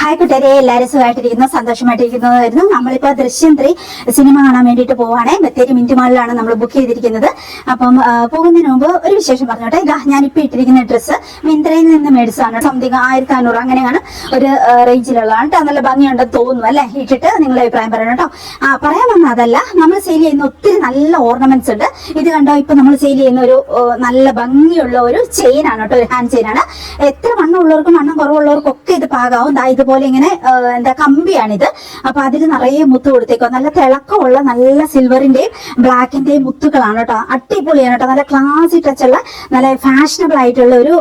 Hi കൂട്ടുകാരെ, എല്ലാവരും സുഖമായിട്ടിരിക്കുന്നു, സന്തോഷമായിട്ടിരിക്കുന്നതായിരുന്നു. നമ്മളിപ്പോ ദൃശ്യം 3 സിനിമ കാണാൻ വേണ്ടിയിട്ട് പോവാണേ. ബത്തേരി മിന്റ് മാളിലാണ് നമ്മൾ ബുക്ക് ചെയ്തിരിക്കുന്നത്. അപ്പം പോകുന്നതിന് മുമ്പ് ഒരു വിശേഷം പറഞ്ഞോട്ടെ. ഞാനിപ്പോ ഇട്ടിരിക്കുന്ന ഡ്രസ്സ് മിന്ത്രയിൽ നിന്ന് മേടിച്ചതാണ്. സംതിങ് 1500 അങ്ങനെയാണ് ഒരു റേഞ്ചിലുള്ളതാണ് കേട്ടോ. നല്ല ഭംഗിയുണ്ടെന്ന് തോന്നുന്നു അല്ലെ? ഇട്ടിട്ട് നിങ്ങളുടെ അഭിപ്രായം പറയണം കേട്ടോ. പറയാൻ വന്ന അതല്ല, നമ്മൾ സെയിൽ ചെയ്യുന്ന ഒത്തിരി നല്ല ഓർണമെന്റ്സ് ഉണ്ട്. ഇത് കണ്ടോ, ഇപ്പൊ നമ്മൾ സെയിൽ ചെയ്യുന്ന ഒരു നല്ല ഭംഗിയുള്ള ഒരു ചെയിൻ ആണ് കേട്ടോ, ഒരു ഹാൻഡ് ചെയിൻ ആണ്. എത്ര വണ്ണമുള്ളവർക്കും വണ്ണം കുറവുള്ളവർക്കും ഒക്കെ ഇത് പാകാവും. ഇതുപോലെ ഇങ്ങനെ കമ്പിയാണിത്. അപ്പൊ അതിൽ നിറയെ മുത്ത് കൊടുത്തേക്കോ. നല്ല തിളക്കമുള്ള നല്ല സിൽവറിന്റെയും ബ്ലാക്കിന്റെയും മുത്തുകളാണ് കേട്ടോ. അടിപൊളിയാണ് കേട്ടോ. നല്ല ക്ലാസി ടച്ചുള്ള നല്ല ഫാഷനബിൾ ആയിട്ടുള്ള ഒരു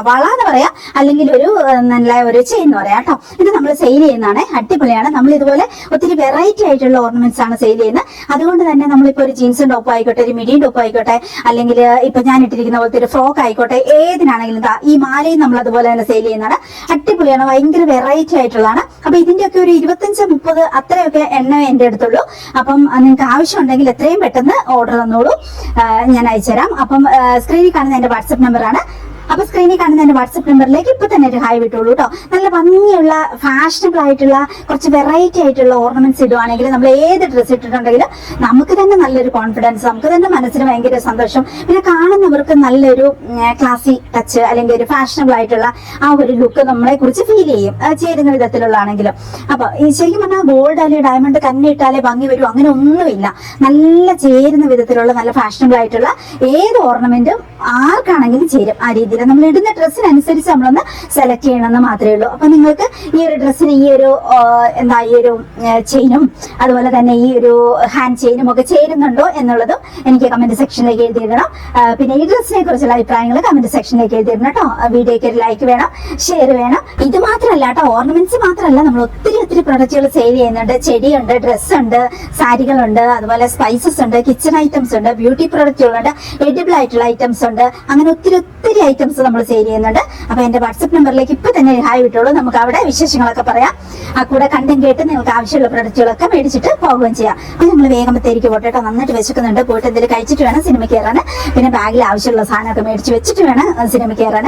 വള എന്ന് പറയാം, അല്ലെങ്കിൽ ഒരു നല്ല ഒരു ചെയിൻ എന്ന് പറയാം കേട്ടോ. ഇത് നമ്മൾ സെയിൽ ചെയ്യുന്നതാണ്. അടിപൊളിയാണ്. നമ്മൾ ഇതുപോലെ ഒത്തിരി വെറൈറ്റി ആയിട്ടുള്ള ഓർണമെന്റ്സ് ആണ് സെയിൽ ചെയ്യുന്നത്. അതുകൊണ്ട് തന്നെ നമ്മളിപ്പോ ഒരു ജീൻസും ടോപ്പ് ആയിക്കോട്ടെ, ഒരു മിഡിയും ടോപ്പ് ആയിക്കോട്ടെ, അല്ലെങ്കിൽ ഇപ്പൊ ഞാൻ ഇട്ടിരിക്കുന്ന പോലത്തെ ഒരു ഫ്രോക്ക് ആയിക്കോട്ടെ, ഏതിനാണെങ്കിലും ഈ മാലയും നമ്മൾ അതുപോലെ തന്നെ സെയിൽ ചെയ്യുന്നതാണ്. അടിപൊളിയാണ്. ഭയങ്കര വെറൈറ്റി ആയിട്ടുള്ളതാണ്. അപ്പൊ ഇതിന്റെയൊക്കെ ഒരു 25-30 അത്രയൊക്കെ എണ്ണ എന്റെ അടുത്തുള്ളൂ. അപ്പം നിങ്ങൾക്ക് ആവശ്യമുണ്ടെങ്കിൽ എത്രയും പെട്ടെന്ന് ഓർഡർ തന്നോളൂ, ഞാൻ അയച്ചുതരാം. അപ്പം സ്ക്രീനിൽ കാണുന്ന എന്റെ വാട്സപ്പ് നമ്പറാണ്. അപ്പൊ സ്ക്രീനിൽ കാണുന്ന എന്റെ വാട്സപ്പ് നമ്പറിലേക്ക് ഇപ്പൊ തന്നെ ഒരു ഹായ് വിട്ടോളൂ കേട്ടോ. നല്ല ഭംഗിയുള്ള ഫാഷനബിൾ ആയിട്ടുള്ള കുറച്ച് വെറൈറ്റി ആയിട്ടുള്ള ഓർണമെന്റ്സ് ഇടുവാണെങ്കിൽ നമ്മൾ ഏത് ഡ്രസ്സ് ഇട്ടിട്ടുണ്ടെങ്കിലും നമുക്ക് തന്നെ നല്ലൊരു കോൺഫിഡൻസ്, നമുക്ക് തന്നെ മനസ്സിന് ഭയങ്കര സന്തോഷം. പിന്നെ കാണുന്നവർക്ക് നല്ലൊരു ക്ലാസി ടച്ച് അല്ലെങ്കിൽ ഒരു ഫാഷനബിൾ ആയിട്ടുള്ള ആ ഒരു ലുക്ക് നമ്മളെ കുറിച്ച് ഫീൽ ചെയ്യും, ചേരുന്ന വിധത്തിലുള്ളതാണെങ്കിലും. അപ്പൊ ഈ ശരിക്കും പറഞ്ഞാൽ ഗോൾഡ് അല്ലെങ്കിൽ ഡയമണ്ട് കണ്ണിട്ടാലേ ഭംഗി വരും, അങ്ങനെ ഒന്നുമില്ല. നല്ല ചേരുന്ന വിധത്തിലുള്ള നല്ല ഫാഷനബിൾ ആയിട്ടുള്ള ഏത് ഓർണമെന്റും ആർക്കാണെങ്കിലും ചേരും. ആ രീതിയിൽ നമ്മൾ ഇടുന്ന ഡ്രസ്സിനനുസരിച്ച് നമ്മളൊന്ന് സെലക്ട് ചെയ്യണമെന്ന് മാത്രമേ ഉള്ളൂ. അപ്പൊ നിങ്ങൾക്ക് ഈ ഒരു ഡ്രസ്സിന് ഈ ഒരു ഈ ഒരു ചെയിനും അതുപോലെ തന്നെ ഈ ഒരു ഹാൻഡ് ചെയിനും ഒക്കെ ചേരുന്നുണ്ടോ എന്നുള്ളതും എനിക്ക് കമന്റ് സെക്ഷനിലേക്ക് എഴുതിയിടണം. പിന്നെ ഈ ഡ്രസ്സിനെ കുറിച്ചുള്ള അഭിപ്രായങ്ങൾ കമന്റ് സെക്ഷനിലേക്ക് എഴുതിയിടണം കേട്ടോ. വീഡിയോയ്ക്ക് ഒരു ലൈക്ക് വേണം, ഷെയർ വേണം. ഇത് മാത്രമല്ല കേട്ടോ, ഓർണമെന്റ്സ് മാത്രമല്ല, നമ്മൾ ഒത്തിരി പ്രൊഡക്റ്റുകൾ സെയിൽ ചെയ്യുന്നുണ്ട്. ചെടിയുണ്ട്, ഡ്രസ്സുണ്ട്, സാരികളുണ്ട്, അതുപോലെ സ്പൈസസ് ഉണ്ട്, കിച്ചൺ ഐറ്റംസ് ഉണ്ട്, ബ്യൂട്ടി പ്രൊഡക്റ്റുകളുണ്ട്, എഡിബിൾ ആയിട്ടുള്ള ഐറ്റംസ് ഉണ്ട്. അങ്ങനെ ഒത്തിരി ഐറ്റംസ് നമ്മൾ സെയിൽ ചെയ്യുന്നുണ്ട്. അപ്പൊ എന്റെ വാട്സപ്പ് നമ്പറിലേക്ക് ഇപ്പൊ തന്നെ ഹായ് വിട്ടോളൂ. നമുക്ക് അവിടെ വിശേഷങ്ങളൊക്കെ പറയാം. ആ കൂടെ കണ്ടും കേട്ട് നിങ്ങൾക്ക് ആവശ്യമുള്ള പ്രൊഡക്റ്റുകളൊക്കെ മേടിച്ചിട്ട് പോകുകയും ചെയ്യാം. അപ്പൊ നമ്മൾ വേഗം ബത്തേരിക്ക് പോട്ടെ കേട്ടോ. നന്നായിട്ട് വിശക്കുന്നുണ്ട്. പോയിട്ട് എന്തെങ്കിലും കഴിച്ചിട്ട് വേണം സിനിമ കയറാൻ. പിന്നെ ബാഗിൽ ആവശ്യമുള്ള സാധനമൊക്കെ മേടിച്ച് വെച്ചിട്ട് വേണം സിനിമ കയറാൻ.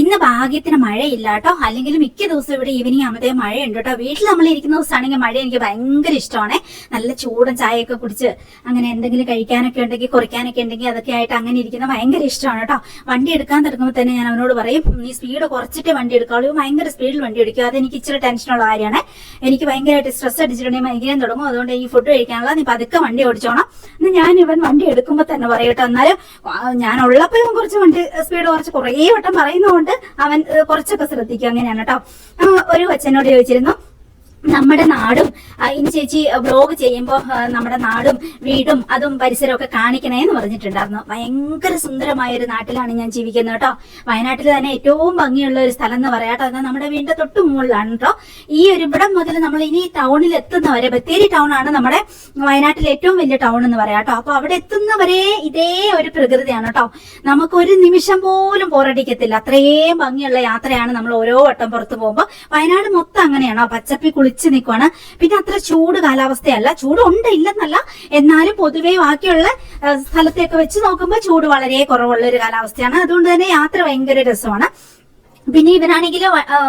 ഇന്ന് ഭാഗ്യത്തിന് മഴയില്ല കേട്ടോ, അല്ലെങ്കിൽ മിക്ക ദിവസവും ഇവിടെ ഈവനിങ് ആകുമ്പോഴത്തേ മഴയുണ്ട് കേട്ടോ. വീട്ടിൽ നമ്മൾ ഇരിക്കുന്ന ദിവസമാണെങ്കിൽ മഴ എനിക്ക് ഭയങ്കര ഇഷ്ടമാണ്. നല്ല ചൂടും ചായയൊക്കെ കുടിച്ച് അങ്ങനെ എന്തെങ്കിലും കഴിക്കാനൊക്കെ ഉണ്ടെങ്കിൽ, കുറിക്കാനൊക്കെ ഉണ്ടെങ്കിൽ അതൊക്കെ ആയിട്ട് അങ്ങനെ ഇരിക്കുന്ന ഭയങ്കര ഇഷ്ടമാണ് കേട്ടോ. വണ്ടി എടുക്കാൻ തുടങ്ങുമ്പോൾ തന്നെ ഞാൻ അവനോട് പറയും, നീ സ്പീഡ് കുറച്ചിട്ടേ വണ്ടി എടുക്കാവുള്ളൂ, ഭയങ്കര സ്പീഡിൽ വണ്ടി എടുക്കുക. അതെനിക്ക് ഇച്ചിരി ടെൻഷനുള്ള കാര്യമാണ്. എനിക്ക് ഭയങ്കരമായിട്ട് സ്ട്രെസ് അടിച്ചിട്ടുണ്ടെങ്കിൽ മൈഗ്രൈൻ തുടങ്ങും. അതുകൊണ്ട് ഈ ഫുഡ് കഴിക്കാനുള്ള നീ പതുക്കെ വണ്ടി ഓടിച്ചോണം എന്ന് ഞാൻ ഇവൻ വണ്ടി എടുക്കുമ്പോൾ തന്നെ പറയും കേട്ടോ. എന്നാലും ഞാൻ ഉള്ളപ്പോഴും കുറച്ച് വണ്ടി സ്പീഡ് കുറേ വട്ടം പറയുന്നതുകൊണ്ട് അവൻ കുറച്ചൊക്കെ ശ്രദ്ധിക്കും. അങ്ങനെയാണ് കേട്ടോ. ഒരു അച്ഛനോട് ചോദിച്ചിരുന്നു, നമ്മുടെ നാടും ഇനി ചേച്ചി വ്ലോഗ് ചെയ്യുമ്പോൾ നമ്മുടെ നാടും വീടും അതും പരിസരവും ഒക്കെ കാണിക്കണേന്ന് പറഞ്ഞിട്ടുണ്ടായിരുന്നു. ഭയങ്കര സുന്ദരമായ ഒരു നാട്ടിലാണ് ഞാൻ ജീവിക്കുന്നത് കേട്ടോ. വയനാട്ടിൽ തന്നെ ഏറ്റവും ഭംഗിയുള്ള ഒരു സ്ഥലം എന്ന് പറയാം കേട്ടോ. അത് നമ്മുടെ വീടിന്റെ തൊട്ട് മുകളിലാണ് കേട്ടോ. ഈ ഒരു ഇവിടം മുതൽ നമ്മൾ ഇനി ടൗണിൽ എത്തുന്നവരെ, ബത്തേരി ടൗൺ ആണ് നമ്മുടെ വയനാട്ടിലെ ഏറ്റവും വലിയ ടൗൺ എന്ന് പറയാം കേട്ടോ. അപ്പൊ അവിടെ എത്തുന്നവരെ ഇതേ ഒരു പ്രകൃതിയാണ് കേട്ടോ. നമുക്ക് ഒരു നിമിഷം പോലും പോരടിക്കത്തില്ല. അത്രയും ഭംഗിയുള്ള യാത്രയാണ് നമ്മൾ ഓരോ വട്ടം പുറത്തു പോകുമ്പോൾ. വയനാട് മൊത്തം അങ്ങനെയാണോ, പച്ചപ്പി കുളിച്ച് നിൽക്കുവാണ്. പിന്നെ അത്ര ചൂട് കാലാവസ്ഥയല്ല, ചൂടുണ്ട് ഇല്ലെന്നല്ല, എന്നാലും പൊതുവെ ബാക്കിയുള്ള സ്ഥലത്തെയൊക്കെ വെച്ച് നോക്കുമ്പോൾ ചൂട് വളരെ കുറവുള്ള ഒരു കാലാവസ്ഥയാണ്. അതുകൊണ്ട് തന്നെ യാത്ര ഭയങ്കര രസമാണ്. പിന്നെ ഇവനാണെങ്കിൽ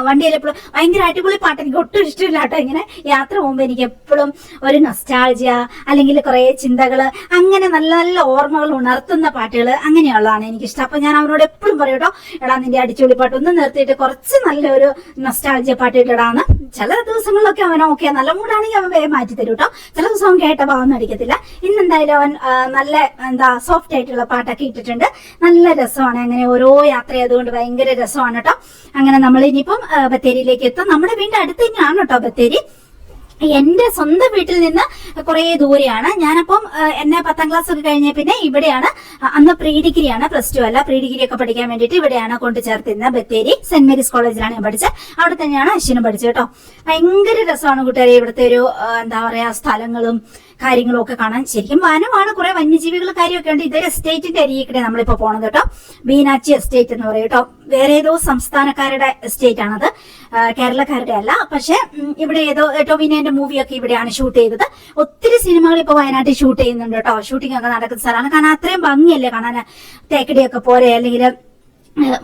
വണ്ടിയിൽ എപ്പോഴും ഭയങ്കര അടിപൊളി പാട്ട്, എനിക്ക് ഒട്ടും ഇഷ്ടമില്ല കേട്ടോ. ഇങ്ങനെ യാത്ര പോകുമ്പോൾ എനിക്ക് എപ്പോഴും ഒരു നൊസ്റ്റാൾജിയ അല്ലെങ്കിൽ കുറെ ചിന്തകള്, അങ്ങനെ നല്ല നല്ല ഓർമ്മകൾ ഉണർത്തുന്ന പാട്ടുകൾ അങ്ങനെയുള്ളതാണ് എനിക്കിഷ്ടം. അപ്പൊ ഞാൻ അവനോട് എപ്പോഴും പറയും കേട്ടോ, എടാ നിന്റെ അടിച്ചുപൊളി പാട്ട് ഒന്ന് നിർത്തിയിട്ട് കുറച്ച് നല്ലൊരു നൊസ്റ്റാൾജിയ പാട്ട് ഇട്ടിടാന്ന്. ചില ദിവസങ്ങളിലൊക്കെ അവൻ ഓക്കെ, നല്ല മൂടാണെങ്കിൽ അവൻ വേഗം മാറ്റി തരും കേട്ടോ. ചില ദിവസം കേട്ട ഭാവം അടിക്കത്തില്ല. ഇന്നെന്തായാലും അവൻ നല്ല സോഫ്റ്റ് ആയിട്ടുള്ള പാട്ടൊക്കെ ഇട്ടിട്ടുണ്ട്. നല്ല രസമാണ്. അങ്ങനെ ഓരോ യാത്ര ആയതുകൊണ്ട് ഭയങ്കര രസമാണ് കേട്ടോ. അങ്ങനെ നമ്മൾ ഇനിയിപ്പം ബത്തേരിയിലേക്ക് എത്തും. നമ്മുടെ വീടിന്റെ അടുത്ത് തന്നെയാണ് കേട്ടോ ബത്തേരി. എന്റെ സ്വന്തം വീട്ടിൽ നിന്ന് കുറെ ദൂരെയാണ്. ഞാനപ്പം എന്നെ 10ാം ക്ലാസ് ഒക്കെ കഴിഞ്ഞ പിന്നെ ഇവിടെയാണ്, അന്ന് പ്രീ ഡിഗ്രിയാണ്, +2 അല്ല, പ്രീ ഡിഗ്രി ഒക്കെ പഠിക്കാൻ വേണ്ടിയിട്ട് ഇവിടെയാണ് കൊണ്ടു ചേർത്തിരുന്നത്. ബത്തേരി സെന്റ് മേരീസ് കോളേജിലാണ് ഞാൻ പഠിച്ചത്. അവിടെ തന്നെയാണ് അശ്വിനും പഠിച്ചത് കേട്ടോ. ഭയങ്കര രസമാണ് കൂട്ടുകാരെ ഇവിടുത്തെ ഒരു സ്ഥലങ്ങളും കാര്യങ്ങളും ഒക്കെ കാണാൻ. ശരിക്കും വനമാണ്, കുറെ വന്യജീവികൾ കാര്യമൊക്കെ ഉണ്ട്. ഇതൊരു എസ്റ്റേറ്റിന്റെ അരികിടെ നമ്മളിപ്പോ പോണത് കേട്ടോ. ബീനാച്ചി എസ്റ്റേറ്റ് എന്ന് പറയും കേട്ടോ. വേറെ ഏതോ സംസ്ഥാനക്കാരുടെ എസ്റ്റേറ്റ് ആണത്, കേരളക്കാരുടെ അല്ല. പക്ഷെ ഇവിടെ ഏതോ ടോവിനോന്റെ മൂവിയൊക്കെ ഇവിടെയാണ് ഷൂട്ട് ചെയ്തത്. ഒത്തിരി സിനിമകൾ ഇപ്പൊ വയനാട്ടിൽ ഷൂട്ട് ചെയ്യുന്നുണ്ട് കേട്ടോ. ഷൂട്ടിംഗ് ഒക്കെ നടക്കുന്ന സ്ഥലമാണ്. കാരണം അത്രയും ഭംഗിയല്ലേ കാണാൻ. തേക്കടിയൊക്കെ പോരെ, അല്ലെങ്കിൽ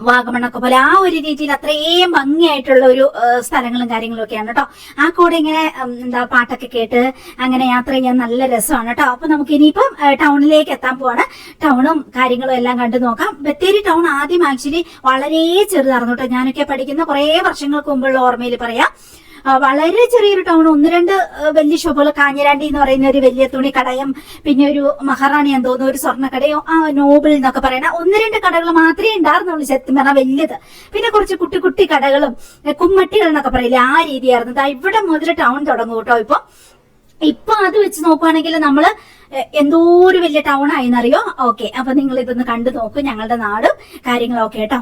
വാഗമണ്ണൊക്കെ പോലെ ആ ഒരു രീതിയിൽ അത്രയും ഭംഗിയായിട്ടുള്ള ഒരു സ്ഥലങ്ങളും കാര്യങ്ങളും ഒക്കെയാണ് കേട്ടോ. ആ കൂടെ ഇങ്ങനെ എന്താ പാട്ടൊക്കെ കേട്ട് അങ്ങനെ യാത്ര ചെയ്യാൻ നല്ല രസമാണ് കേട്ടോ. അപ്പൊ നമുക്ക് ഇനിയിപ്പം ടൗണിലേക്ക് എത്താൻ പോവാണ്. ടൗണും കാര്യങ്ങളും എല്ലാം കണ്ടു നോക്കാം. ബത്തേരി ടൗൺ ആദ്യം ആക്ച്വലി വളരെ ചെറുതായിരുന്നു കേട്ടോ. ഞാനൊക്കെ പഠിക്കുന്ന കുറെ വർഷങ്ങൾക്ക് മുമ്പുള്ള ഓർമ്മയിൽ പറയാം. വളരെ ചെറിയൊരു ടൗൺ, 1-2 വലിയ ഷോപ്പുകൾ, കാഞ്ഞിരാണ്ടി എന്ന് പറയുന്ന ഒരു വലിയ തുണി കടയും പിന്നെ ഒരു മഹാറാണി എന്ന് തോന്നുന്നു ഒരു സ്വർണ്ണക്കടയോ നോബിൾ എന്നൊക്കെ പറയുന്ന 1-2 കടകൾ മാത്രമേ ഉണ്ടായിരുന്നുള്ളൂ സത്യം പറഞ്ഞാൽ വലിയത്. പിന്നെ കുറച്ച് കുട്ടി കുട്ടി കടകളും കുമ്മട്ടികൾ എന്നൊക്കെ പറയില്ലേ, ആ രീതിയായിരുന്നു. ഇവിടെ മുതൽ ടൗൺ തുടങ്ങും കേട്ടോ. ഇപ്പൊ അത് വെച്ച് നോക്കുവാണെങ്കിൽ നമ്മള് എന്തോ ഒരു വലിയ ടൗൺ ആയിന്നറിയോ. ഓക്കെ, അപ്പൊ നിങ്ങൾ ഇതൊന്ന് കണ്ടു നോക്കൂ, ഞങ്ങളുടെ നാടും കാര്യങ്ങളും ഒക്കെ കേട്ടോ.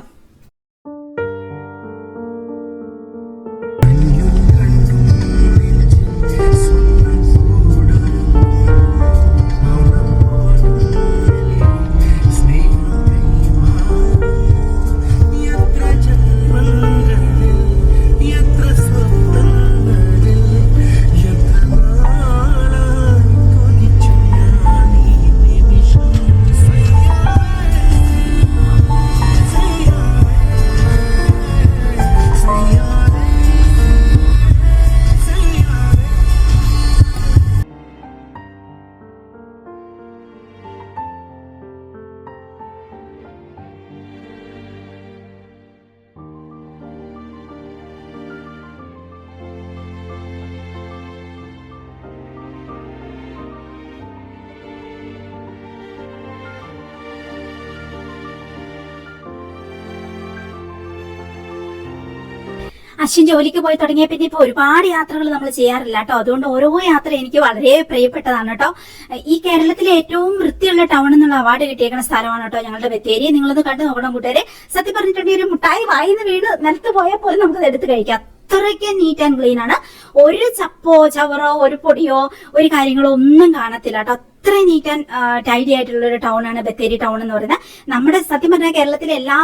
അശ്വിൻ ജോലിക്ക് പോയി തുടങ്ങിയ പിന്നെ ഇപ്പൊ ഒരുപാട് യാത്രകൾ നമ്മൾ ചെയ്യാറില്ല കേട്ടോ. അതുകൊണ്ട് ഓരോ യാത്ര എനിക്ക് വളരെ പ്രിയപ്പെട്ടതാണ് കേട്ടോ. ഈ കേരളത്തിലെ ഏറ്റവും വൃത്തിയുള്ള ടൗൺ എന്നുള്ള അവാർഡ് കിട്ടിയേക്കുന്ന സ്ഥലമാണ് കേട്ടോ ഞങ്ങളുടെ ബത്തേരി. നിങ്ങളത് കണ്ടു നോക്കണം കൂട്ടുകാരെ. സത്യം പറഞ്ഞിട്ടുണ്ടെങ്കിൽ ഒരു മുട്ടായി വായിന്ന് വീണ് നിലത്ത് പോയാൽ പോലും നമുക്കത് എടുത്ത് കഴിക്കാം. അത്രയ്ക്ക് നീറ്റ് ആൻഡ് ക്ലീൻ ആണ്. ഒരു ചപ്പോ ചവറോ ഒരു പൊടിയോ ഒരു കാര്യങ്ങളോ ഒന്നും കാണത്തില്ല കേട്ടോ. അത്രയും നീറ്റ് ആൻഡ് ടൈഡി ആയിട്ടുള്ള ഒരു ടൗൺ ആണ് ബത്തേരി ടൗൺ എന്ന് പറയുന്നത്. നമ്മുടെ സത്യം പറഞ്ഞാൽ കേരളത്തിലെ എല്ലാ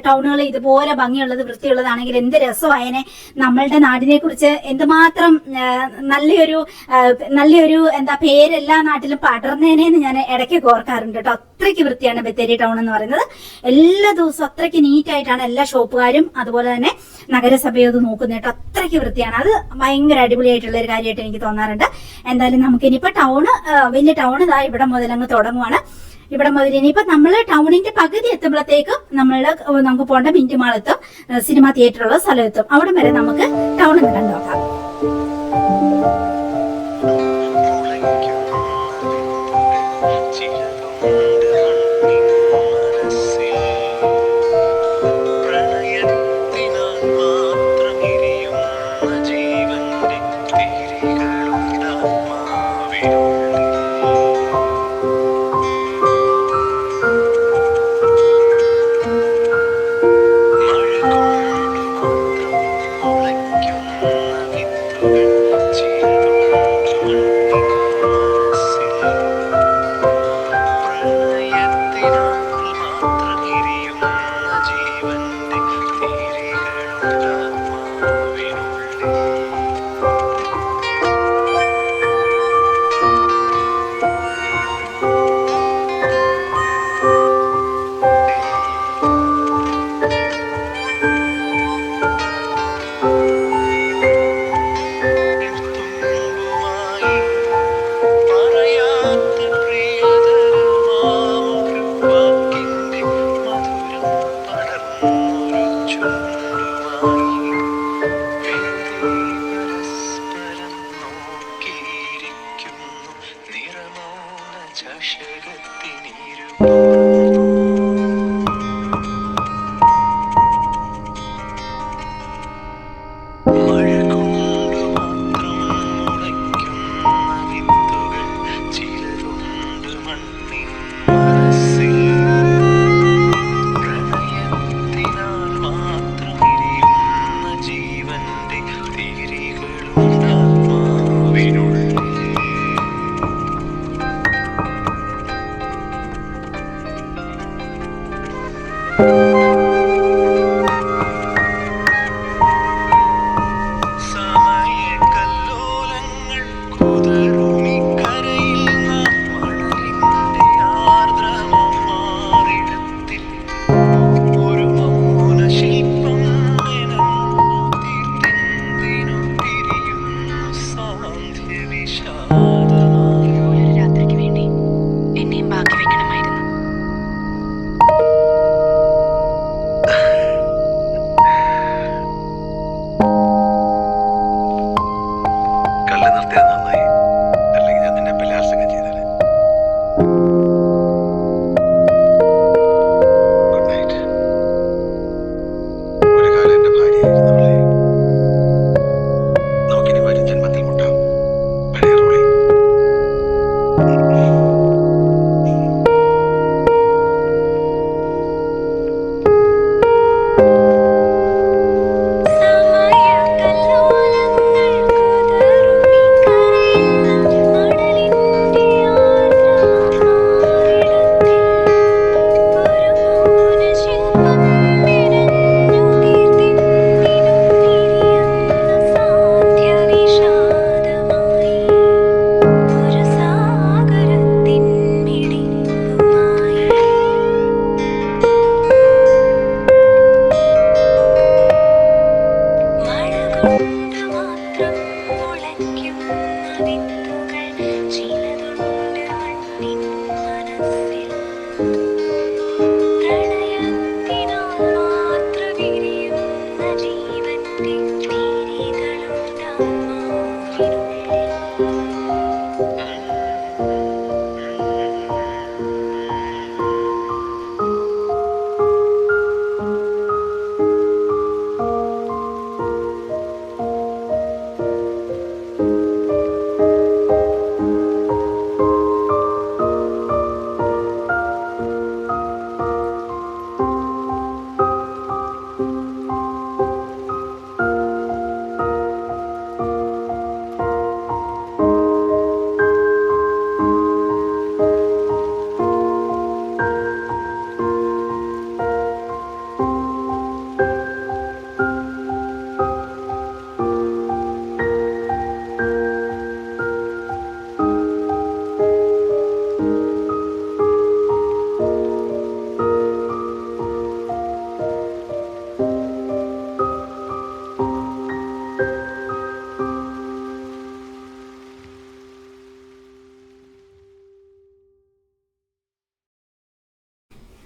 ടൗണുകളും ഇതുപോലെ ഭംഗിയുള്ളത് വൃത്തിയുള്ളതാണെങ്കിൽ എന്ത് രസമായനെ. നമ്മളുടെ നാടിനെ കുറിച്ച് എന്തുമാത്രം നല്ലൊരു എന്താ പേര് എല്ലാ നാട്ടിലും പടർന്നേനെന്ന് ഞാൻ ഇടയ്ക്ക് ഓർക്കാറുണ്ട് കേട്ടോ. അത്രയ്ക്ക് വൃത്തിയാണ് ബത്തേരി ടൗൺ എന്ന് പറയുന്നത്. എല്ലാ ദിവസവും അത്രയ്ക്ക് നീറ്റ് ആയിട്ടാണ് എല്ലാ ഷോപ്പുകാരും അതുപോലെ തന്നെ നഗരസഭയും അത് നോക്കുന്നത് കേട്ടോ. അത്രയ്ക്ക് വൃത്തിയാണ്. അത് ഭയങ്കര അടിപൊളിയായിട്ടുള്ള ഒരു കാര്യമായിട്ട് എനിക്ക് തോന്നാറുണ്ട്. എന്തായാലും നമുക്കിനിയിപ്പോ വലിയ ടൗൺ ഇതാ ഇവിടെ മുതൽ അങ്ങ് തുടങ്ങുവാണ്. ഇവിടെ മുതൽ ഇനിയിപ്പോ നമ്മള് ടൗണിന്റെ പകുതി എത്തുമ്പോഴത്തേക്കും നമുക്ക് പോകേണ്ട മിന്റുമാളെത്തും, സിനിമ തിയേറ്ററുള്ള സ്ഥലമെത്തും. അവിടെ വരെ നമുക്ക് ടൗൺ ഒന്ന് കണ്ടുനോക്കാം. നിർത്തിയത് നന്നായി, അല്ലെങ്കിൽ ഞാൻ നിന്നെ ബലാത്സംഗം ചെയ്തത്. Good night. ഒരു കാലം എന്റെ ഭാര്യയായിരുന്നവളെ. നമുക്കിനി വരും ജന്മത്തിൽ മുട്ടാം. പഴയ റോളി.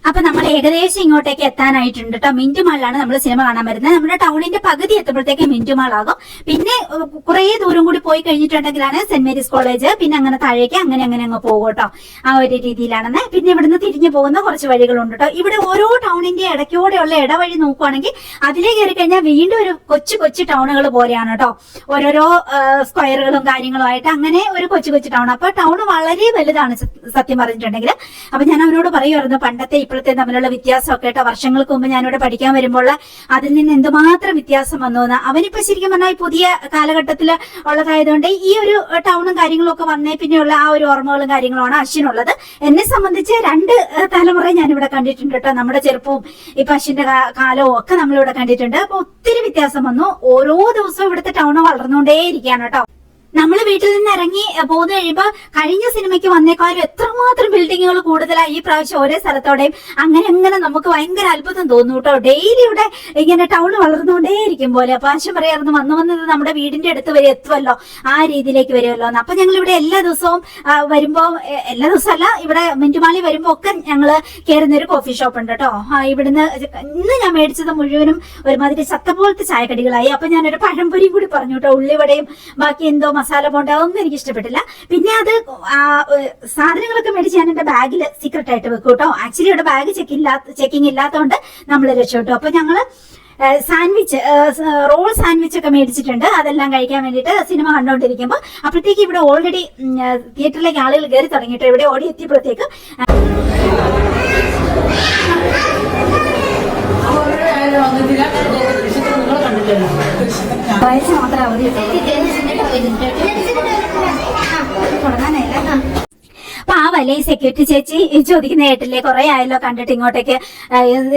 അപ്പൊ നമ്മൾ ഏകദേശം ഇങ്ങോട്ടേക്ക് എത്താനായിട്ടുണ്ട് കേട്ടോ. മിന്റ് മാളിലാണ് നമ്മൾ സിനിമ കാണാൻ വരുന്നത്. നമ്മുടെ ടൗണിന്റെ പകുതി എത്തുമ്പോഴത്തേക്ക് മിന്റ് മാളാകും. പിന്നെ കുറെ ദൂരം കൂടി പോയി കഴിഞ്ഞിട്ടുണ്ടെങ്കിലാണ് സെന്റ് മേരീസ് കോളേജ്, പിന്നെ അങ്ങനെ താഴേക്ക് അങ്ങനെ അങ്ങ് പോകും കേട്ടോ. ആ ഒരു രീതിയിലാണെന്ന്. പിന്നെ ഇവിടുന്ന് തിരിഞ്ഞു പോകുന്ന കുറച്ച് വഴികളുണ്ട് കേട്ടോ. ഇവിടെ ഓരോ ടൗണിന്റെ ഇടയ്ക്കൂടെയുള്ള ഇടവഴി നോക്കുവാണെങ്കിൽ അതിലേ കയറി കഴിഞ്ഞാൽ വീണ്ടും ഒരു കൊച്ചു ടൗണുകൾ പോലെയാണ് കേട്ടോ. ഓരോരോ സ്ക്വയറുകളും കാര്യങ്ങളും ആയിട്ട് അങ്ങനെ ഒരു കൊച്ചു ടൗൺ. അപ്പൊ ടൗൺ വളരെ വലുതാണ് സത്യം പറഞ്ഞിട്ടുണ്ടെങ്കിൽ. അപ്പൊ ഞാൻ അവരോട് പറയുമായിരുന്നു പണ്ടത്തെ ഇപ്പോഴത്തെ തമ്മിലുള്ള വ്യത്യാസമൊക്കെ കേട്ടോ. വർഷങ്ങൾക്ക് മുമ്പ് ഞാനിവിടെ പഠിക്കാൻ വരുമ്പോൾ അതിൽ നിന്ന് എന്തുമാത്രം വ്യത്യാസം വന്നു എന്ന്. അവനിപ്പോ ശരിക്കും പറഞ്ഞാൽ പുതിയ കാലഘട്ടത്തിൽ ഉള്ളതായതുകൊണ്ട് ഈ ഒരു ടൗണും കാര്യങ്ങളും ഒക്കെ വന്നേ പിന്നെയുള്ള ആ ഒരു ഓർമ്മകളും കാര്യങ്ങളുമാണ് അശ്വിനുള്ളത്. എന്നെ സംബന്ധിച്ച് 2 തലമുറ ഞാനിവിടെ കണ്ടിട്ടുണ്ട് കേട്ടോ. നമ്മുടെ ചെറുപ്പവും ഇപ്പൊ അശ്വിന്റെ കാലവും ഒക്കെ നമ്മളിവിടെ കണ്ടിട്ടുണ്ട്. അപ്പൊ ഒത്തിരി വ്യത്യാസം വന്നു. ഓരോ ദിവസവും ഇവിടുത്തെ ടൗൺ വളർന്നുകൊണ്ടേയിരിക്കുകയാണ് കേട്ടോ. നമ്മൾ വീട്ടിൽ നിന്ന് ഇറങ്ങി പോന്നു കഴിയുമ്പോൾ കഴിഞ്ഞ സിനിമയ്ക്ക് വന്നേക്കാളും എത്രമാത്രം ബിൽഡിങ്ങുകൾ കൂടുതലായി ഈ പ്രാവശ്യം ഓരോ സ്ഥലത്തോടെയും. അങ്ങനെ നമുക്ക് ഭയങ്കര അത്ഭുതം തോന്നും കേട്ടോ. ഡെയിലി ഇവിടെ ഇങ്ങനെ ടൗൺ വളർന്നുകൊണ്ടേയിരിക്കും പോലെ. അപ്പൊ ആശം പറയായിരുന്നു വന്നത് നമ്മുടെ വീടിന്റെ അടുത്ത് വരെ എത്തുമല്ലോ, ആ രീതിയിലേക്ക് വരുമല്ലോ എന്ന്. അപ്പൊ ഞങ്ങൾ ഇവിടെ എല്ലാ ദിവസവും വരുമ്പോ, എല്ലാ ദിവസമല്ല, ഇവിടെ മിന്റുമാളി വരുമ്പോ ഒക്കെ ഞങ്ങള് കയറുന്ന ഒരു കോഫി ഷോപ്പ് ഉണ്ട് കേട്ടോ. ഇവിടുന്ന് ഇന്ന് ഞാൻ മേടിച്ചത് മുഴുവനും ഒരുമാതിരി ചത്ത പോലത്തെ ചായക്കടികളായി. അപ്പൊ ഞാനൊരു പഴംപൊരി കൂടി പറഞ്ഞു കേട്ടോ. ഉള്ളിവടയും ബാക്കി എന്തോ മസാല ബോണ്ട, അതൊന്നും എനിക്ക് ഇഷ്ടപ്പെട്ടില്ല. പിന്നെ അത് സാധനങ്ങളൊക്കെ മേടിച്ച് ഞാൻ എന്റെ ബാഗിൽ സീക്രട്ട് ആയിട്ട് വെക്കും കേട്ടോ. ആക്ച്വലി ഇവിടെ ബാഗ് ചെക്കിംഗ് ഇല്ലാത്തതുകൊണ്ട് നമ്മൾ രക്ഷപ്പെട്ടു. അപ്പൊ ഞങ്ങള് സാൻഡ്വിച്ച്, റോൾ സാൻഡ്വിച്ച് ഒക്കെ മേടിച്ചിട്ടുണ്ട്. അതെല്ലാം കഴിക്കാൻ വേണ്ടിയിട്ട് സിനിമ കണ്ടുകൊണ്ടിരിക്കുമ്പോൾ അപ്പോഴത്തേക്ക് ഇവിടെ ഓൾറെഡി തിയേറ്ററിലേക്ക് ആളുകൾ കയറി തുടങ്ങിയിട്ട് ഇവിടെ ഓടി എത്തിയപ്പോഴത്തേക്ക് വയസ്സ് മാത്രം അവധി തുടങ്ങാനല്ല. അപ്പൊ ആ വലിയ സെക്യൂരിറ്റി ചേച്ചി ചോദിക്കുന്ന കേട്ടില്ലേ, കുറെ ആയല്ലോ കണ്ടിട്ട് ഇങ്ങോട്ടേക്ക്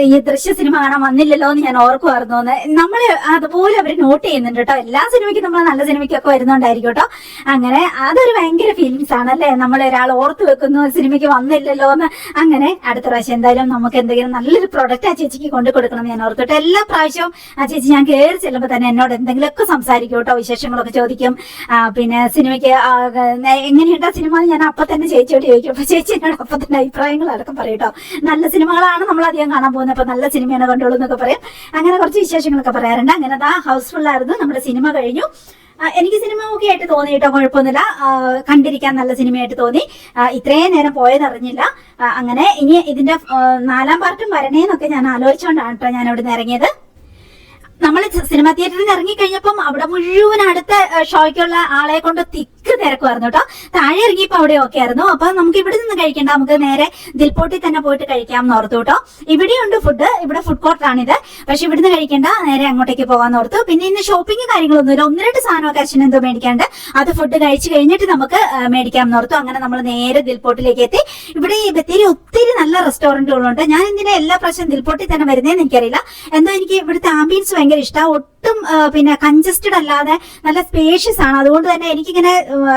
ഈ ദൃശ്യ സിനിമ കാണാൻ വന്നില്ലല്ലോ എന്ന് ഞാൻ ഓർക്കുമായിരുന്നു എന്ന്. നമ്മള് അതുപോലെ അവർ നോട്ട് ചെയ്യുന്നുണ്ട് കേട്ടോ. എല്ലാ സിനിമയ്ക്കും നമ്മൾ നല്ല സിനിമയ്ക്കൊക്കെ വരുന്നുണ്ടായിരിക്കും കേട്ടോ. അങ്ങനെ അതൊരു ഭയങ്കര ഫീലിങ്സ് ആണല്ലേ, നമ്മൾ ഒരാൾ ഓർത്ത് വെക്കുന്നു സിനിമയ്ക്ക് വന്നില്ലല്ലോ എന്ന്. അങ്ങനെ അടുത്ത പ്രാവശ്യം എന്തായാലും നമുക്ക് എന്തെങ്കിലും നല്ലൊരു പ്രൊഡക്റ്റ് ആ ചേച്ചിക്ക് കൊണ്ടു കൊടുക്കണം എന്ന് ഞാൻ ഓർത്തിട്ട് എല്ലാ പ്രാവശ്യവും ആ ചേച്ചി ഞാൻ കയറി ചെല്ലുമ്പോൾ തന്നെ എന്നോട് എന്തെങ്കിലുമൊക്കെ സംസാരിക്കും കേട്ടോ, വിശേഷങ്ങളൊക്കെ ചോദിക്കും. പിന്നെ സിനിമയ്ക്ക് എങ്ങനെയുണ്ടാ സിനിമ ഞാൻ അപ്പൊ തന്നെ ചേച്ചിയോട് ചോദിക്കും. അപ്പൊ ചേച്ചി എന്നോട് അപ്പൊ തന്നെ അഭിപ്രായങ്ങൾ അടക്കം പറയും കേട്ടോ. നല്ല സിനിമകളാണ് നമ്മൾ അധികം കാണാൻ പോകുന്നത്, അപ്പൊ നല്ല സിനിമയാണ് കണ്ടോളൂ എന്നൊക്കെ പറയും. അങ്ങനെ കുറച്ച് വിശേഷങ്ങളൊക്കെ പറയാറുണ്ട്. അങ്ങനെ ഹൗസ്ഫുൾ ആയിരുന്നു. നമ്മുടെ സിനിമ കഴിഞ്ഞു. എനിക്ക് സിനിമ ഒക്കെ ആയിട്ട് തോന്നി കേട്ടോ, കുഴപ്പമൊന്നുമില്ല. കണ്ടിരിക്കാൻ നല്ല സിനിമയായിട്ട് തോന്നി. ഇത്രയും നേരം പോയതറിഞ്ഞില്ല. അങ്ങനെ ഇനി ഇതിന്റെ 4ാം പാർട്ടും വരണേന്നൊക്കെ ഞാൻ ആലോചിച്ചുകൊണ്ടാണ് കേട്ടോ ഞാൻ അവിടെ നിന്ന് ഇറങ്ങിയത്. നമ്മൾ സിനിമ തിയേറ്ററിൽ നിന്ന് ഇറങ്ങിക്കഴിഞ്ഞപ്പം അവിടെ മുഴുവൻ അടുത്ത ഷോയ്ക്കുള്ള ആളെ കൊണ്ട് തിക്ക് തിരക്കുമായിരുന്നു കേട്ടോ. താഴെ ഇറങ്ങിയപ്പോ അവിടെ ഒക്കെ ആയിരുന്നു. അപ്പൊ നമുക്ക് ഇവിടെ നിന്ന് കഴിക്കണ്ട, നമുക്ക് നേരെ ദിൽപോട്ടിൽ തന്നെ പോയിട്ട് കഴിക്കാം എന്ന് ഓർത്തു കേട്ടോ. ഇവിടെയുണ്ട് ഫുഡ്, ഇവിടെ ഫുഡ് കോർട്ടാണിത്. പക്ഷെ ഇവിടുന്ന് കഴിക്കണ്ട, നേരെ അങ്ങോട്ടേക്ക് പോകാന്ന് ഓർത്തു. പിന്നെ ഇന്ന് ഷോപ്പിംഗ് കാര്യങ്ങളൊന്നുമില്ല, 1-2 സാധനമൊക്കെ അച്ഛൻ എന്തോ മേടിക്കാണ്ട്, അത് ഫുഡ് കഴിച്ചു കഴിഞ്ഞിട്ട് നമുക്ക് മേടിക്കാം എന്ന് ഓർത്തു. അങ്ങനെ നമ്മൾ നേരെ ദിൽപോട്ടിലേക്ക് എത്തി. ഇവിടെ ഈ ബത്തേരി ഒത്തിരി നല്ല റെസ്റ്റോറന്റുകളുണ്ട്. ഞാൻ എന്തിനാ എല്ലാ പ്രാവശ്യം ദിൽപോട്ടിൽ തന്നെ വരുന്നതെന്ന് എനിക്കറിയില്ല. എന്തോ എനിക്ക് ഇവിടുത്തെ ആംബിയൻസ് ഭയങ്കര ഇഷ്ടമാണ്. ഒട്ടും പിന്നെ കൺജസ്റ്റഡ് അല്ലാതെ നല്ല സ്പേഷ്യസ് ആണ്. അതുകൊണ്ട് തന്നെ എനിക്കിങ്ങനെ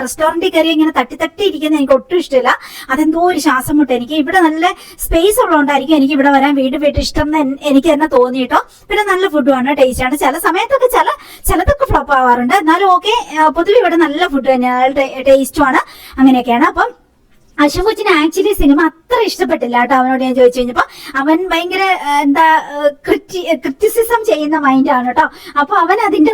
റെസ്റ്റോറന്റിൽ കയറി ഇങ്ങനെ തട്ടി ഇരിക്കുന്നത് എനിക്ക് ഒട്ടും ഇഷ്ടമില്ല. അതെന്തോ ഒരു ശ്വാസം മുട്ട. എനിക്ക് ഇവിടെ നല്ല സ്പേസ് ഉള്ളതുകൊണ്ടായിരിക്കും എനിക്ക് ഇവിടെ വരാൻ വീണ്ടും ഇഷ്ടം എന്ന് എനിക്ക് തന്നെ തോന്നി കേട്ടോ. പിന്നെ നല്ല ഫുഡുമാണ്, ടേസ്റ്റ് ആണ്. ചില സമയത്തൊക്കെ ചിലതൊക്കെ ഫ്ലോപ്പ് ആവാറുണ്ട്, എന്നാലും ഓക്കെ. പൊതുവെ ഇവിടെ നല്ല ഫുഡ് തന്നെയാണ്, ടേസ്റ്റുമാണ്, അങ്ങനെയൊക്കെയാണ്. അപ്പം അശ്വൻ കൊച്ചിന് ആക്ച്വലി സിനിമ അത്ര ഇഷ്ടപ്പെട്ടില്ല കേട്ടോ. അവനോട് ഞാൻ ചോദിച്ചു കഴിഞ്ഞപ്പോ അവൻ ഭയങ്കര ക്രിറ്റിസിസം ചെയ്യുന്ന മൈൻഡാണ് കേട്ടോ. അപ്പൊ അവൻ അതിന്റെ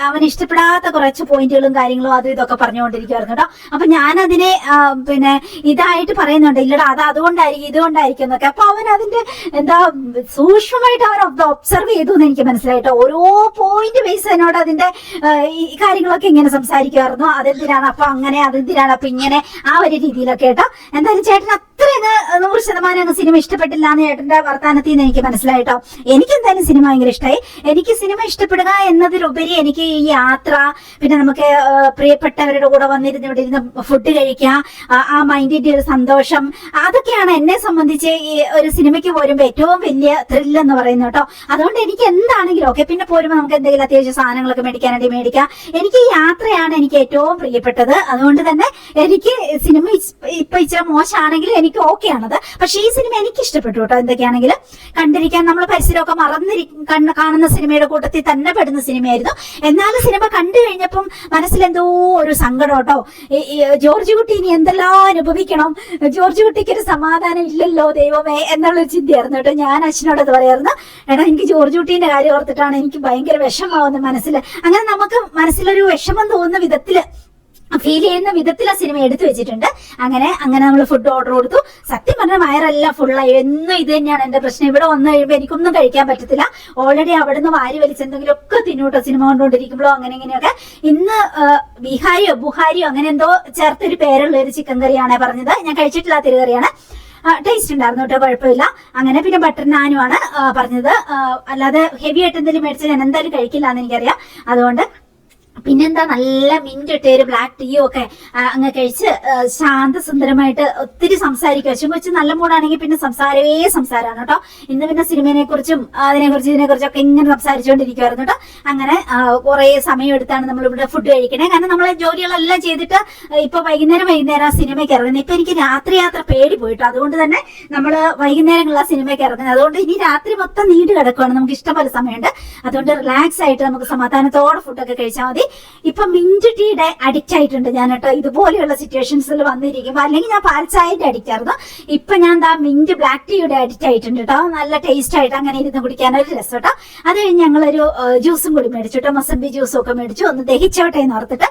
അവൻ ഇഷ്ടപ്പെടാത്ത കുറച്ച് പോയിന്റുകളും കാര്യങ്ങളും അതും ഇതൊക്കെ പറഞ്ഞുകൊണ്ടിരിക്കുവായിരുന്നു കേട്ടോ. അപ്പൊ ഞാൻ അതിനെ പിന്നെ ഇതായിട്ട് പറയുന്നുണ്ട്, ഇല്ലടാ അത് അതുകൊണ്ടായിരിക്കും ഇതുകൊണ്ടായിരിക്കും എന്നൊക്കെ. അപ്പൊ അവൻ അതിന്റെ സൂക്ഷ്മമായിട്ട് അവൻ ഒബ്സർവ് ചെയ്തു എന്ന് എനിക്ക് മനസ്സിലായിട്ടോ. ഓരോ പോയിന്റ് ബേസ് എന്നോട് അതിന്റെ ഈ കാര്യങ്ങളൊക്കെ ഇങ്ങനെ സംസാരിക്കുമായിരുന്നു. അതെന്തിനാണ് അപ്പൊ അങ്ങനെ, അതെന്തിനാണ് അപ്പൊ ഇങ്ങനെ, ആ ഒരു രീതിയിലൊക്കെ കേട്ടോ. എന്തായാലും ചേട്ടൻ അത്രയും 100% സിനിമ ഇഷ്ടപ്പെട്ടില്ല എന്ന് ചേട്ടന്റെ വർത്താനത്തിൽ നിന്ന് എനിക്ക് മനസ്സിലായിട്ടോ. എനിക്ക് എന്തായാലും സിനിമ ഭയങ്കര ഇഷ്ടമായി. എനിക്ക് സിനിമ ഇഷ്ടപ്പെടുക എന്നതിലുപരി എനിക്ക് ഈ യാത്ര, പിന്നെ നമുക്ക് പ്രിയപ്പെട്ടവരുടെ കൂടെ വന്നിരുന്ന് ഇവിടെ ഇരുന്ന് ഫുഡ് കഴിക്കുക, ആ മൈൻഡിന്റെ ഒരു സന്തോഷം, അതൊക്കെയാണ് എന്നെ സംബന്ധിച്ച് ഈ ഒരു സിനിമയ്ക്ക് പോരുമ്പോ ഏറ്റവും വലിയ ത്രില്ല് എന്ന് പറയുന്നത് കേട്ടോ. അതുകൊണ്ട് എനിക്ക് എന്താണെങ്കിലും ഓക്കെ. പിന്നെ പോരുമ്പോ നമുക്ക് എന്തെങ്കിലും അത്യാവശ്യ സാധനങ്ങളൊക്കെ മേടിക്കാനായിട്ട് മേടിക്കാം. എനിക്ക് ഈ യാത്രയാണ് എനിക്ക് ഏറ്റവും പ്രിയപ്പെട്ടത്. അതുകൊണ്ട് തന്നെ എനിക്ക് സിനിമ ഇപ്പൊ ഇച്ചിരി മോശമാണെങ്കിലും എനിക്ക് ഓക്കെ ആണത്. പക്ഷെ ഈ സിനിമ എനിക്ക് ഇഷ്ടപ്പെട്ടു കേട്ടോ. എന്തൊക്കെയാണെങ്കിലും കണ്ടിരിക്കാൻ നമ്മൾ പരിസരമൊക്കെ കാണുന്ന സിനിമയുടെ കൂട്ടത്തിൽ തന്നെ പെടുന്ന സിനിമയായിരുന്നു. എന്നാലും സിനിമ കണ്ടു കഴിഞ്ഞപ്പം മനസ്സിലെന്തോ ഒരു സങ്കടം കേട്ടോ. ജോർജ് കുട്ടി ഇനി എന്തെല്ലാം അനുഭവിക്കണം, ജോർജ് കുട്ടിക്ക് ഒരു സമാധാനം ഇല്ലല്ലോ ദൈവമേ എന്നുള്ളൊരു ചിന്തയായിരുന്നു കേട്ടോ. ഞാൻ അച്ഛനോട് അത് പറയായിരുന്നു, എടാ എനിക്ക് ജോർജ് കുട്ടീന്റെ കാര്യം ഓർത്തിട്ടാണ് എനിക്ക് ഭയങ്കര വിഷമാവുന്ന മനസ്സിൽ. അങ്ങനെ നമുക്ക് മനസ്സിലൊരു വിഷമം തോന്നുന്ന വിധത്തില് ഫീൽ ചെയ്യുന്ന വിധത്തിൽ ആ സിനിമ എടുത്തു വെച്ചിട്ടുണ്ട്. അങ്ങനെ നമ്മൾ ഫുഡ് ഓർഡർ കൊടുത്തു. സത്യം പറഞ്ഞാൽ വയറെല്ലാം ഫുള്ളായി. എന്നും ഇത് തന്നെയാണ് എന്റെ പ്രശ്നം. ഇവിടെ വന്നു കഴിയുമ്പോൾ എനിക്കൊന്നും കഴിക്കാൻ പറ്റത്തില്ല. ഓൾറെഡി അവിടുന്ന് വാരി വലിച്ചെന്തെങ്കിലും ഒക്കെ തിന്നൂട്ടോ സിനിമ കൊണ്ടുകൊണ്ടിരിക്കുമ്പോഴോ അങ്ങനെ ഇങ്ങനെയൊക്കെ. ഇന്ന് ബുഹാരിയോ അങ്ങനെ എന്തോ ചേർത്തൊരു പേരുള്ള ഒരു ചിക്കൻ കറിയാണ് പറഞ്ഞത്. ഞാൻ കഴിച്ചിട്ടില്ലാത്തൊരു കറിയാണ്. ടേസ്റ്റ് ഉണ്ടായിരുന്നു കേട്ടോ, കുഴപ്പമില്ല. അങ്ങനെ പിന്നെ ബട്ടർ നാനുമാണ് പറഞ്ഞത്. അല്ലാതെ ഹെവി ആയിട്ട് എന്തെങ്കിലും മേടിച്ചാൽ ഞാൻ എന്തായാലും കഴിക്കില്ല എന്ന് എനിക്കറിയാം. അതുകൊണ്ട് പിന്നെന്താ നല്ല മിന്റ് ഇട്ട ഒരു ബ്ലാക്ക് ടീയും ഒക്കെ അങ്ങ് കഴിച്ച് ശാന്തസുന്ദരമായിട്ട് ഒത്തിരി സംസാരിക്കും. അശ്വൻ കൊച്ച് നല്ല മൂടാണെങ്കിൽ പിന്നെ സംസാരമാണ് കേട്ടോ. ഇന്ന് പിന്നെ സിനിമയെ കുറിച്ചും ഇതിനെക്കുറിച്ചൊക്കെ ഇങ്ങനെ സംസാരിച്ചുകൊണ്ടിരിക്കുവായിരുന്നു കേട്ടോ. അങ്ങനെ കുറെ സമയം എടുത്താണ് നമ്മൾ ഇവിടെ ഫുഡ് കഴിക്കണേ. കാരണം നമ്മളെ ജോലികളെല്ലാം ചെയ്തിട്ട് ഇപ്പൊ വൈകുന്നേരം സിനിമയ്ക്ക് ഇറങ്ങുന്നത്. ഇപ്പൊ എനിക്ക് രാത്രി യാത്ര പേടി പോയിട്ടോ. അതുകൊണ്ട് തന്നെ നമ്മള് വൈകുന്നേരങ്ങളിലാണ് സിനിമയ്ക്ക് ഇറങ്ങുന്നത്. അതുകൊണ്ട് ഇനി രാത്രി മൊത്തം നീണ്ടു കിടക്കുകയാണ്. നമുക്ക് ഇഷ്ടംപോലെ സമയമുണ്ട്. അതുകൊണ്ട് റിലാക്സ് ആയിട്ട് നമുക്ക് സമാധാനത്തോടെ ഫുഡൊക്കെ കഴിച്ചാൽ മതി. ഇപ്പൊ മിന്റ് ടീയുടെ അഡിക്റ്റ് ആയിട്ടുണ്ട് ഞാൻ കേട്ടോ. ഇതുപോലെയുള്ള സിറ്റുവേഷൻസിൽ വന്നിരിക്കുമ്പോ, അല്ലെങ്കിൽ ഞാൻ പാൽച്ചായന്റെ അഡിക്റ്റ് ആയിരുന്നു. ഇപ്പൊ ഞാൻ മിന്റ് ബ്ലാക്ക് ടീയുടെ അഡിക്റ്റ് ആയിട്ടുണ്ട് കേട്ടോ. നല്ല ടേസ്റ്റ് ആയിട്ട് അങ്ങനെ ഇരുന്ന് കുടിക്കാനൊരു രസം കേട്ടോ. അത് കഴിഞ്ഞ് ഞങ്ങളൊരു ജ്യൂസും കൂടി മേടിച്ചു കേട്ടോ. മൊസംബി ജ്യൂസും ഒക്കെ മേടിച്ചു, ഒന്ന് ദഹിച്ചോട്ടെ എന്ന് ഓർത്തിട്ട്.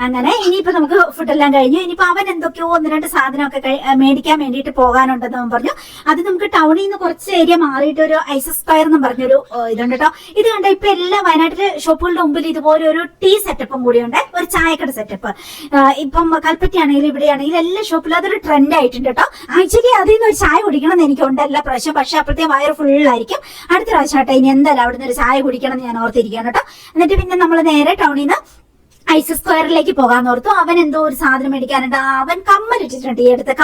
അങ്ങനെ ഇനിയിപ്പോ നമുക്ക് ഫുഡെല്ലാം കഴിഞ്ഞു. ഇനിയിപ്പോ അവൻ എന്തൊക്കെയോ 1-2 സാധനമൊക്കെ മേടിക്കാൻ വേണ്ടിയിട്ട് പോകാനുണ്ടെന്ന് അവൻ പറഞ്ഞു. അത് നമുക്ക് ടൗണിൽ നിന്ന് കുറച്ച് ഏരിയ മാറിയിട്ട് ഒരു ഐസ് സ്ക്വയർ എന്ന് പറഞ്ഞൊരു ഇതുണ്ട് കേട്ടോ. ഇത് കണ്ട ഇപ്പൊ എല്ലാ വയനാട്ടിലെ ഷോപ്പുകളുടെ മുമ്പിൽ ഇതുപോലെ ഒരു ടീ സെറ്റപ്പും കൂടിയുണ്ട്, ഒരു ചായക്കട സെറ്റപ്പ്. ഇപ്പം കൽപ്പറ്റയാണെങ്കിലും ഇവിടെയാണെങ്കിലും എല്ലാ ഷോപ്പിലും അതൊരു ട്രെൻഡ് ആയിട്ടുണ്ട് കേട്ടോ. ആക്ച്വലി അതിൽ നിന്ന് ഒരു ചായ കുടിക്കണം എന്ന് എനിക്കുണ്ട് എല്ലാ പ്രാവശ്യം. പക്ഷെ അപ്പോഴത്തെ വയറ് ഫുള്ളായിരിക്കും. അടുത്ത പ്രാവശ്യം കേട്ടോ ഇനി എന്തായാലും അവിടെ നിന്ന് ഒരു ചായ കുടിക്കണം എന്ന് ഞാൻ ഓർത്തിരിക്കുകയാണ് കേട്ടോ. എന്നിട്ട് പിന്നെ നമ്മൾ നേരെ ടൗണിൽ നിന്ന് ഐസ് സ്ക്വയറിലേക്ക് പോകാന്ന് ഓർത്തു. അവൻ എന്തോ ഒരു സാധനം മേടിക്കാനുണ്ട്. അവൻ കമ്മലിട്ടിട്ടുണ്ട്, ഈ അടുത്ത്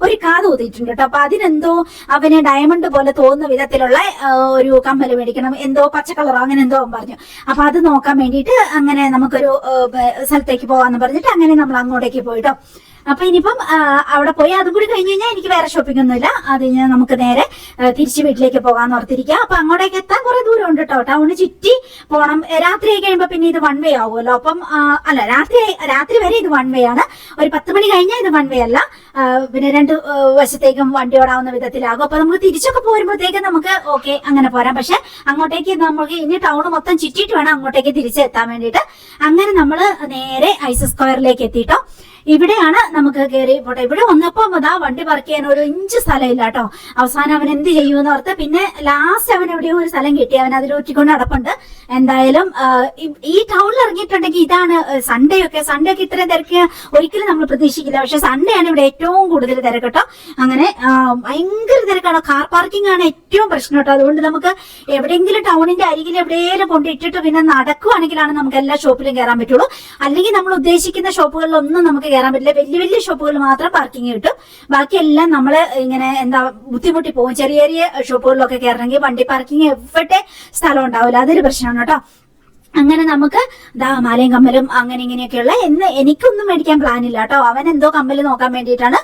ഒരു കാത് ഊതിയിട്ടുണ്ട് കേട്ടോ. അപ്പൊ അതിനെന്തോ അവന് ഡയമണ്ട് പോലെ തോന്നുന്ന വിധത്തിലുള്ള ഒരു കമ്മല് മേടിക്കണം, എന്തോ പച്ച കളറോ അങ്ങനെ എന്തോ അവൻ പറഞ്ഞു. അപ്പൊ അത് നോക്കാൻ വേണ്ടിയിട്ട് അങ്ങനെ നമുക്കൊരു സ്ഥലത്തേക്ക് പോകാന്ന് പറഞ്ഞിട്ട് അങ്ങനെ നമ്മൾ അങ്ങോട്ടേക്ക് പോയിട്ടോ. അപ്പൊ ഇനിയിപ്പം അവിടെ പോയി അതും കൂടി കഴിഞ്ഞ് കഴിഞ്ഞാൽ എനിക്ക് വേറെ ഷോപ്പിംഗ് ഒന്നുമില്ല. അത് കഴിഞ്ഞാൽ നമുക്ക് നേരെ തിരിച്ച് വീട്ടിലേക്ക് പോകാന്ന് ഓർത്തിരിക്കുക. അപ്പൊ അങ്ങോട്ടേക്ക് എത്താൻ കുറെ ദൂരം ഉണ്ട് കേട്ടോ. ടൗണ് ചുറ്റി പോണം. രാത്രി ആയി കഴിയുമ്പോ പിന്നെ ഇത് വൺ വേ ആവുമല്ലോ. അപ്പം അല്ല, രാത്രി വരെ ഇത് വൺ വേ ആണ്. ഒരു 10 മണി കഴിഞ്ഞാൽ ഇത് വൺ വേ അല്ല. പിന്നെ 2 വശത്തേക്കും വണ്ടി ഓടാവുന്ന വിധത്തിലാകും. അപ്പൊ നമുക്ക് തിരിച്ചൊക്കെ പോരുമ്പോഴത്തേക്കും നമുക്ക് ഓക്കെ അങ്ങനെ പോരാം. പക്ഷെ അങ്ങോട്ടേക്ക് നമുക്ക് ഇനി ടൗൺ മൊത്തം ചുറ്റിയിട്ട് വേണം അങ്ങോട്ടേക്ക് തിരിച്ചെത്താൻ വേണ്ടിയിട്ട്. അങ്ങനെ നമ്മള് നേരെ ഐസ് സ്ക്വയറിലേക്ക് എത്തിട്ടോ. ഇവിടെയാണ് നമുക്ക് കയറി പോട്ടെ. ഇവിടെ വന്നപ്പോ അതാ വണ്ടി പാർക്ക് ചെയ്യാൻ 1 ഇഞ്ച് സ്ഥലമില്ല കേട്ടോ. അവസാനം അവൻ എന്ത് ചെയ്യുമെന്ന് ഓർത്ത് പിന്നെ ലാസ്റ്റ് അവൻ എവിടെയോ ഒരു സ്ഥലം കിട്ടി. അവൻ അതിൽ ഒറ്റിക്കൊണ്ട് നടപ്പുണ്ട്. എന്തായാലും ഈ ടൗണിൽ ഇറങ്ങിയിട്ടുണ്ടെങ്കിൽ ഇതാണ് സൺഡേ ഒക്കെ ഇത്രയും തിരക്ക് ഒരിക്കലും നമ്മൾ പ്രതീക്ഷിക്കില്ല. പക്ഷെ സൺഡേ ആണ് ഇവിടെ ഏറ്റവും കൂടുതൽ തിരക്ക് കേട്ടോ. അങ്ങനെ ഭയങ്കര തിരക്കാണ്. കാർ പാർക്കിംഗ് ആണ് ഏറ്റവും പ്രശ്നം കേട്ടോ. അതുകൊണ്ട് നമുക്ക് എവിടെയെങ്കിലും ടൗണിന്റെ അരികിൽ എവിടെയെങ്കിലും കൊണ്ടിട്ടിട്ട് പിന്നെ നടക്കുവാണെങ്കിലാണ് നമുക്ക് എല്ലാ ഷോപ്പിലും കയറാൻ പറ്റുള്ളൂ. അല്ലെങ്കിൽ നമ്മൾ ഉദ്ദേശിക്കുന്ന ഷോപ്പുകളിലൊന്നും നമുക്ക് കയറാൻ പറ്റില്ല. വലിയ ഷോപ്പുകൾ മാത്രം പാർക്കിംഗ് കിട്ടും. ബാക്കിയെല്ലാം നമ്മള് ഇങ്ങനെ ബുദ്ധിമുട്ടി പോകും. ചെറിയ ഷോപ്പുകളിലൊക്കെ കയറണമെങ്കിൽ വണ്ടി പാർക്കിംഗ് എവിടെ സ്ഥലം ഉണ്ടാവില്ല. അതൊരു പ്രശ്നമാണ് കേട്ടോ. അങ്ങനെ നമുക്ക് മാലയും കമ്മലും അങ്ങനെ ഇങ്ങനെയൊക്കെയുള്ള എനിക്കൊന്നും മേടിക്കാൻ പ്ലാൻ ഇല്ല കേട്ടോ. അവൻ എന്തോ കമ്മല് നോക്കാൻ വേണ്ടിയിട്ടാണ്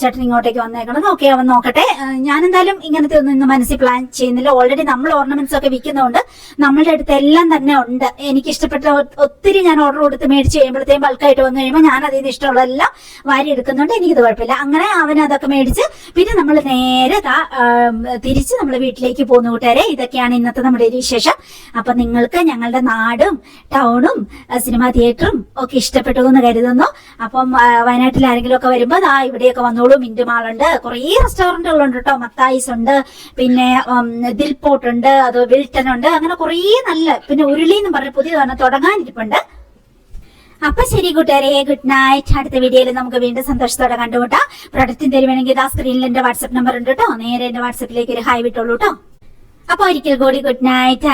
ചേട്ടൻ ഇങ്ങോട്ടേക്ക് വന്നേക്കണത്. ഓക്കെ, അവൻ നോക്കട്ടെ. ഞാൻ എന്തായാലും ഇങ്ങനത്തെ ഒന്നും ഇന്ന് മനസ്സിൽ പ്ലാൻ ചെയ്യുന്നില്ല. ഓൾറെഡി നമ്മൾ ഓർണമെന്റ്സ് ഒക്കെ വിൽക്കുന്നതുകൊണ്ട് നമ്മളുടെ അടുത്ത് എല്ലാം തന്നെ ഉണ്ട്. എനിക്ക് ഇഷ്ടപ്പെട്ട ഒത്തിരി ഞാൻ ഓർഡർ കൊടുത്ത് മേടിച്ച് കഴിയുമ്പോഴത്തേക്കും ബൾക്കായിട്ട് വന്നു കഴിയുമ്പോൾ ഞാൻ അതിന് ഇഷ്ടമുള്ള എല്ലാം വാരി എടുക്കുന്നുണ്ട്. എനിക്കിത് കുഴപ്പമില്ല. അങ്ങനെ അവൻ അതൊക്കെ മേടിച്ച് പിന്നെ നമ്മൾ നേരെ തിരിച്ച് നമ്മൾ വീട്ടിലേക്ക് പോകുന്ന കൂട്ടുകാരെ. ഇതൊക്കെയാണ് ഇന്നത്തെ നമ്മുടെ ഒരു വിശേഷം. അപ്പൊ നിങ്ങൾക്ക് ഞങ്ങളുടെ നാടും ടൗണും സിനിമാ തിയേറ്ററും ഒക്കെ ഇഷ്ടപ്പെട്ടു എന്ന് കരുതുന്നു. അപ്പം വയനാട്ടിൽ ആരെങ്കിലും ഒക്കെ വരുമ്പോ ഇവിടെയൊക്കെ വന്നോളൂ. മിന്റ് മാളുണ്ട്, കുറേ റെസ്റ്റോറന്റുകളുണ്ട് കേട്ടോ. മത്തായിസ് ഉണ്ട്, പിന്നെ ദിൽപോട്ട് ഉണ്ട്, അത് വിൽട്ടൺ ഉണ്ട്. അങ്ങനെ കുറേ നല്ല, പിന്നെ ഉരുളി എന്ന് പറഞ്ഞ പുതിയതാണ് തുടങ്ങാനിരിപ്പുണ്ട്. അപ്പൊ ശരി കൂട്ടുകാരെ, ഗുഡ് നൈറ്റ്. അടുത്ത വീഡിയോയിൽ നമുക്ക് വീണ്ടും സന്തോഷത്തോടെ കണ്ടുമുട്ടാം. പ്രൊഡക്റ്റിന് തരുവാണെങ്കിൽ സ്ക്രീനിൽ എന്റെ വാട്സ്ആപ്പ് നമ്പർ ഉണ്ട് കേട്ടോ. നേരെ എന്റെ വാട്സ്ആപ്പിലേക്ക് ഒരു ഹായ് വിട്ടോളൂ കേട്ടോ. അപ്പൊ ഒരിക്കൽ കൂടി ഗുഡ് നൈറ്റ്.